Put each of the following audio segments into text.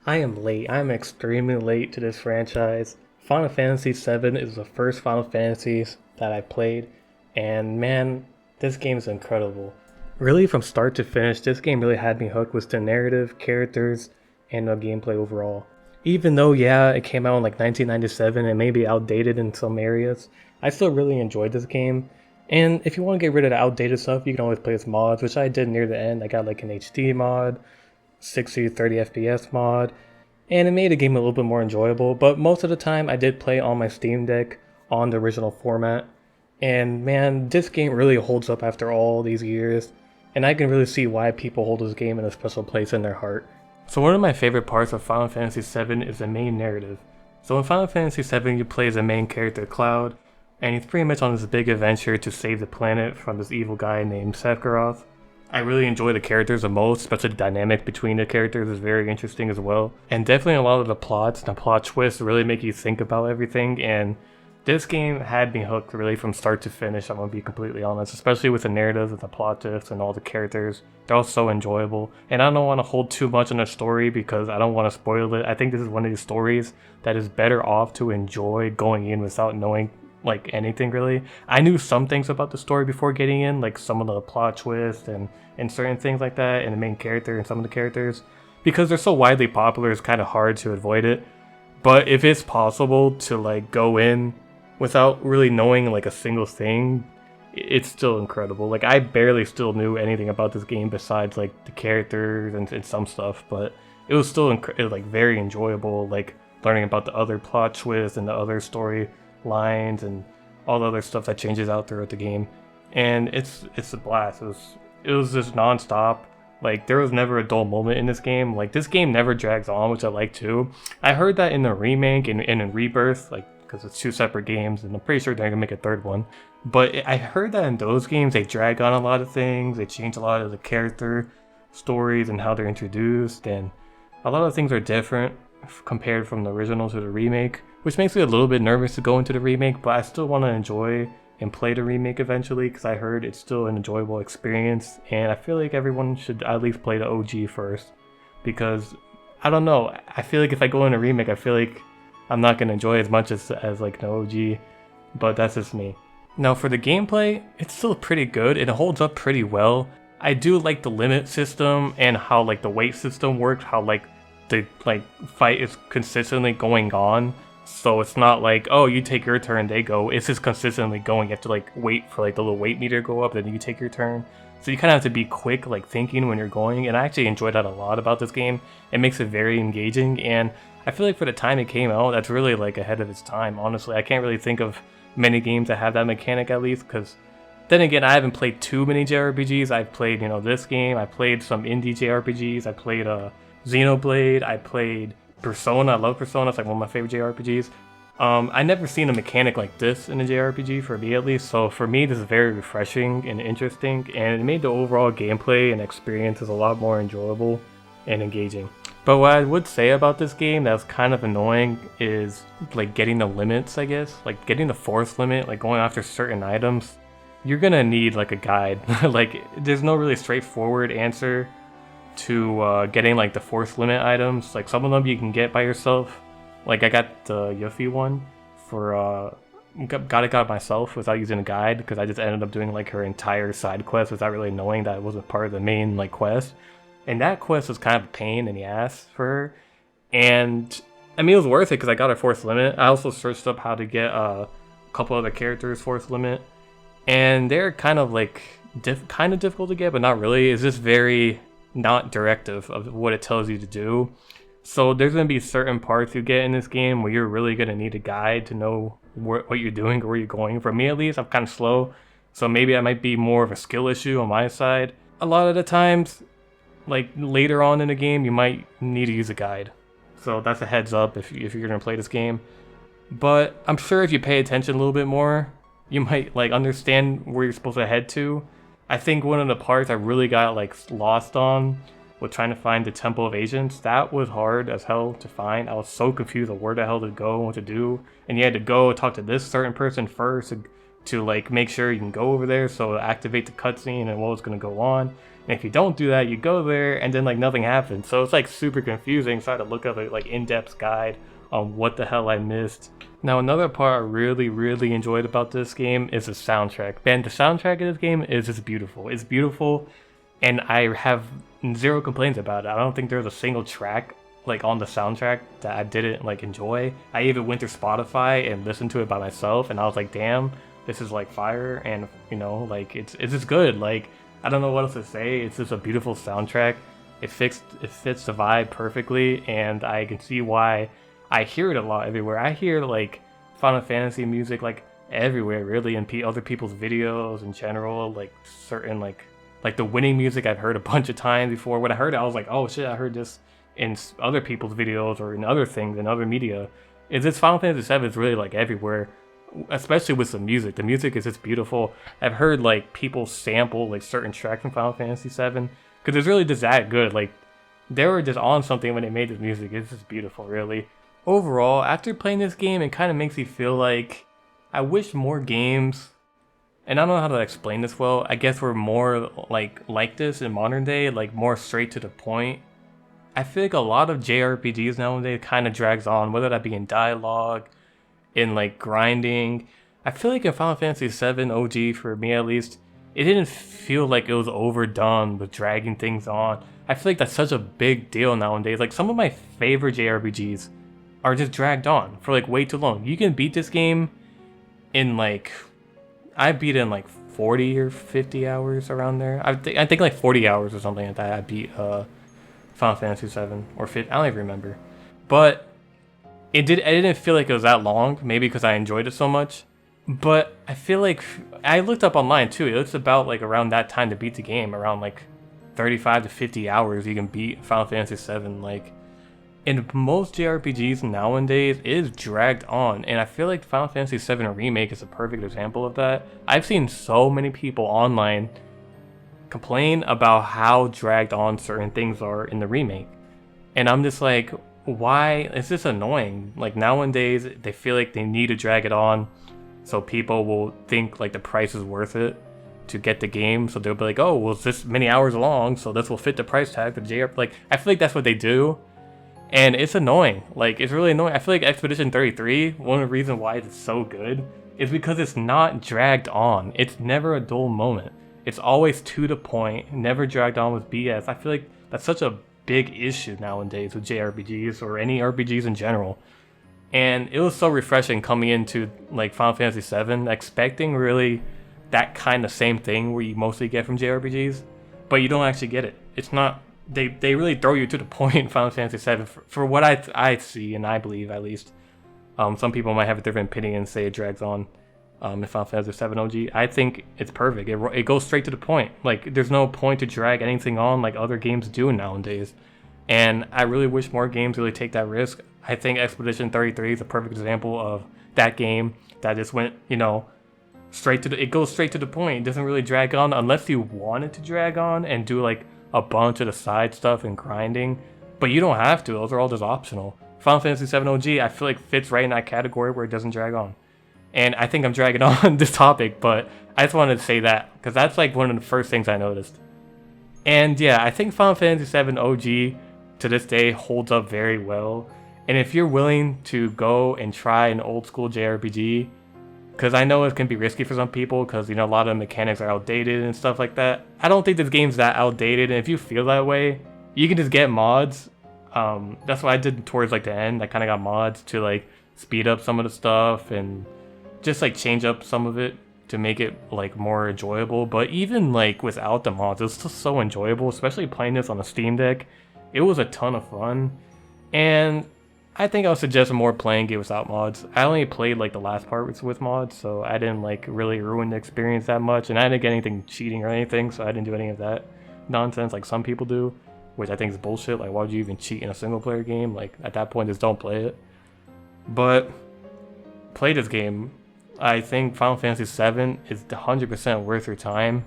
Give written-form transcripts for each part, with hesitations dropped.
I am late. I'm extremely late to this franchise. Final Fantasy VII is the first Final Fantasies that I played, and man, this game is incredible. Really, from start to finish, this game really had me hooked with the narrative, characters, and the gameplay overall. Even though, yeah, it came out in like 1997 and maybe outdated in some areas, I still really enjoyed this game. And if you want to get rid of the outdated stuff, you can always play with mods, which I did near the end. I got like an HD mod, 60 to 30 FPS mod, and it made the game a little bit more enjoyable. But most of the time, I did play on my Steam Deck on the original format. And man, this game really holds up after all these years, and I can really see why people hold this game in a special place in their heart. So one of my favorite parts of Final Fantasy VII is the main narrative. So in Final Fantasy VII, you play as the main character Cloud, and he's pretty much on this big adventure to save the planet from this evil guy named Sephiroth. I really enjoy the characters the most, especially the dynamic between the characters is very interesting as well. And definitely a lot of the plots and the plot twists really make you think about everything, and this game had me hooked really from start to finish, I'm gonna be completely honest, especially with the narrative and the plot twists and all the characters. They're all so enjoyable. And I don't want to hold too much on the story because I don't want to spoil it. I think this is one of these stories that is better off to enjoy going in without knowing like anything really. I knew some things about the story before getting in, like some of the plot twists and certain things like that, and the main character and some of the characters. Because they're so widely popular, it's kind of hard to avoid it. But if it's possible to like go in without really knowing like a single thing, it's still incredible. Like I barely still knew anything about this game besides like the characters and some stuff, but it was still it was, like very enjoyable, like learning about the other plot twists and the other story lines and all the other stuff that changes out throughout the game. And it's a blast. It was just non-stop. Like there was never a dull moment in this game. Like this game never drags on, which I like too. I heard that in the remake and in Rebirth, like because it's two separate games, and I'm pretty sure they're gonna make a third one. But I heard that in those games they drag on a lot of things. They change a lot of the character stories and how they're introduced, and a lot of things are different compared from the original to the remake, which makes me a little bit nervous to go into the remake. But I still want to enjoy and play the remake eventually because I heard it's still an enjoyable experience, and I feel like everyone should at least play the OG first because I don't know. I feel like if I go in a remake, I feel like I'm not gonna enjoy as much as like the OG, but that's just me. Now for the gameplay, it's still pretty good. It holds up pretty well. I do like the limit system and how like the weight system works. How like the like fight is consistently going on. So it's not like, oh, you take your turn, they go. It's just consistently going. You have to like wait for like the little weight meter to go up, then you take your turn. So you kind of have to be quick, like thinking when you're going. And I actually enjoyed that a lot about this game. It makes it very engaging, and I feel like for the time it came out, that's really like ahead of its time. Honestly, I can't really think of many games that have that mechanic at least. Because then again, I haven't played too many JRPGs. I've played, this game. I played some indie JRPGs. I played Xenoblade. I played Persona. I love Persona. It's like one of my favorite JRPGs. I never seen a mechanic like this in a JRPG, for me at least. So for me, this is very refreshing and interesting, and it made the overall gameplay and experience is a lot more enjoyable and engaging. But what I would say about this game that's kind of annoying is like getting the limits, I guess. Like getting the force limit, like going after certain items. You're gonna need like a guide. Like there's no really straightforward answer to getting like the force limit items. Like some of them you can get by yourself. Like I got the Yuffie one for got it myself without using a guide because I just ended up doing like her entire side quest without really knowing that it wasn't part of the main like quest. And that quest was kind of a pain in the ass for her. And I mean, it was worth it because I got her force limit. I also searched up how to get a couple other characters' force limit. And they're kind of like kind of difficult to get, but not really. It's just very not directive of what it tells you to do. So there's going to be certain parts you get in this game where you're really going to need a guide to know what you're doing or where you're going. For me at least, I'm kind of slow. So maybe that might be more of a skill issue on my side. A lot of the times, like later on in the game, you might need to use a guide. So that's a heads up if you're going to play this game. But I'm sure if you pay attention a little bit more, you might like understand where you're supposed to head to. I think one of the parts I really got like lost on with trying to find the Temple of Agents. That was hard as hell to find. I was so confused of where the hell to go and what to do. And you had to go talk to this certain person first to like make sure you can go over there, so activate the cutscene and what was going to go on. And if you don't do that, you go there and then like nothing happens. So it's like super confusing. So I had to look up a like in-depth guide on what the hell I missed. Now another part I really enjoyed about this game is the soundtrack. Man, the soundtrack of this game is just beautiful. It's beautiful, and I have zero complaints about it. I don't think there's a single track like on the soundtrack that I didn't like enjoy. I even went to Spotify and listened to it by myself, and I was like, damn, this is like fire. And you know, like it's just good. Like I don't know what else to say. It's just a beautiful soundtrack. It fits the vibe perfectly, and I can see why I hear it a lot everywhere. I hear like Final Fantasy music like everywhere, really, in other people's videos in general. Like certain like the winning music I've heard a bunch of times before. When I heard it, I was like, oh shit, I heard this in other people's videos or in other things in other media. Is this Final Fantasy VII is really like everywhere, especially with the music. The music is just beautiful. I've heard like people sample like certain tracks from Final Fantasy VII because it's really just that good. Like they were just on something when they made this music. It's just beautiful, really. Overall, after playing this game, it kind of makes me feel like I wish more games, and I don't know how to explain this well, I guess we're more like this in modern day, like more straight to the point. I feel like a lot of JRPGs nowadays kind of drags on, whether that be in dialogue, in like grinding. I feel like in Final Fantasy VII OG, for me at least, it didn't feel like it was overdone with dragging things on. I feel like that's such a big deal nowadays. Like some of my favorite JRPGs are just dragged on for like way too long. You can beat this game in like, I beat it in like 40 or 50 hours around there. I think like 40 hours or something like that. I beat Final Fantasy VII or 50, I don't even remember. But I didn't feel like it was that long, maybe because I enjoyed it so much. But I feel like I looked up online too. It's about like around that time to beat the game, around like 35 to 50 hours you can beat Final Fantasy VII. Like in most JRPGs nowadays, it is dragged on, and I feel like Final Fantasy VII Remake is a perfect example of that. I've seen so many people online complain about how dragged on certain things are in the remake, and I'm just like, why? It's just annoying. Like nowadays, they feel like they need to drag it on, so people will think like the price is worth it to get the game. So they'll be like, oh, well, it's this many hours long, so this will fit the price tag for JRPG. Like I feel like that's what they do. And it's annoying. Like, it's really annoying. I feel like Expedition 33, one of the reasons why it's so good, is because it's not dragged on. It's never a dull moment. It's always to the point, never dragged on with BS. I feel like that's such a big issue nowadays with JRPGs or any RPGs in general. And it was so refreshing coming into like Final Fantasy VII, expecting really that kind of same thing where you mostly get from JRPGs, but you don't actually get it. It's not. They really throw you to the point in Final Fantasy VII for what I see and I believe at least. Some people might have a different opinion and say it drags on in Final Fantasy VII OG. I think it's perfect. It goes straight to the point. Like there's no point to drag anything on like other games do nowadays. And I really wish more games really take that risk. I think Expedition 33 is a perfect example of that game that just went, you know, it goes straight to the point. It doesn't really drag on unless you want it to drag on and do like a bunch of the side stuff and grinding, but you don't have to. Those are all just optional. Final Fantasy VII OG, I feel like fits right in that category where it doesn't drag on. And I think I'm dragging on this topic, but I just wanted to say that because that's like one of the first things I noticed. And yeah, I think Final Fantasy VII OG to this day holds up very well. And if you're willing to go and try an old school JRPG, because I know it can be risky for some people because, you know, a lot of the mechanics are outdated and stuff like that. I don't think this game's that outdated, and if you feel that way, you can just get mods. That's what I did towards like the end. I kind of got mods to like speed up some of the stuff and just like change up some of it to make it like more enjoyable. But even like without the mods, it was still so enjoyable, especially playing this on a Steam Deck. It was a ton of fun, and I think I would suggest more playing it without mods. I only played like the last part with mods, so I didn't like really ruin the experience that much, and I didn't get anything cheating or anything, so I didn't do any of that nonsense like some people do, which I think is bullshit. Like, why would you even cheat in a single player game? Like, at that point, just don't play it. But play this game. I think Final Fantasy VII is 100% worth your time,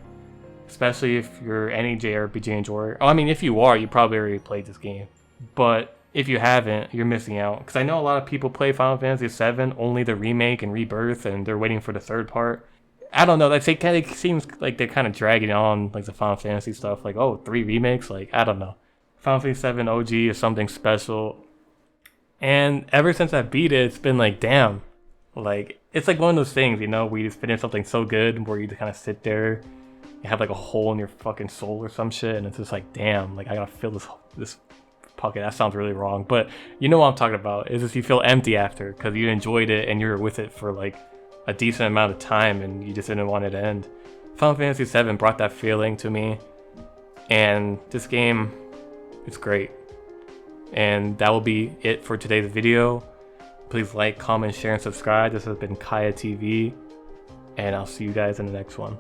especially if you're any JRPG enjoyer. Oh, I mean, if you are, you probably already played this game, but if you haven't, you're missing out. Because I know a lot of people play Final Fantasy VII, only the remake and rebirth, and they're waiting for the third part. I don't know. Like, it kind of seems like they're kind of dragging on like the Final Fantasy stuff. Like, oh, 3 remakes. Like, I don't know. Final Fantasy 7 OG is something special. And ever since I beat it, it's been like, damn. Like, it's like one of those things, where you just finish something so good where you just kind of sit there and have like a hole in your fucking soul or some shit, and it's just like, damn, like I gotta fill this pocket. That sounds really wrong, but you know what I'm talking about. Is just you feel empty after because you enjoyed it and you were with it for like a decent amount of time and you just didn't want it to end. Final Fantasy 7 brought that feeling to me, and this game is great. And that will be it for today's video. Please like, comment, share, and subscribe. This has been Kaya TV, and I'll see you guys in the next one.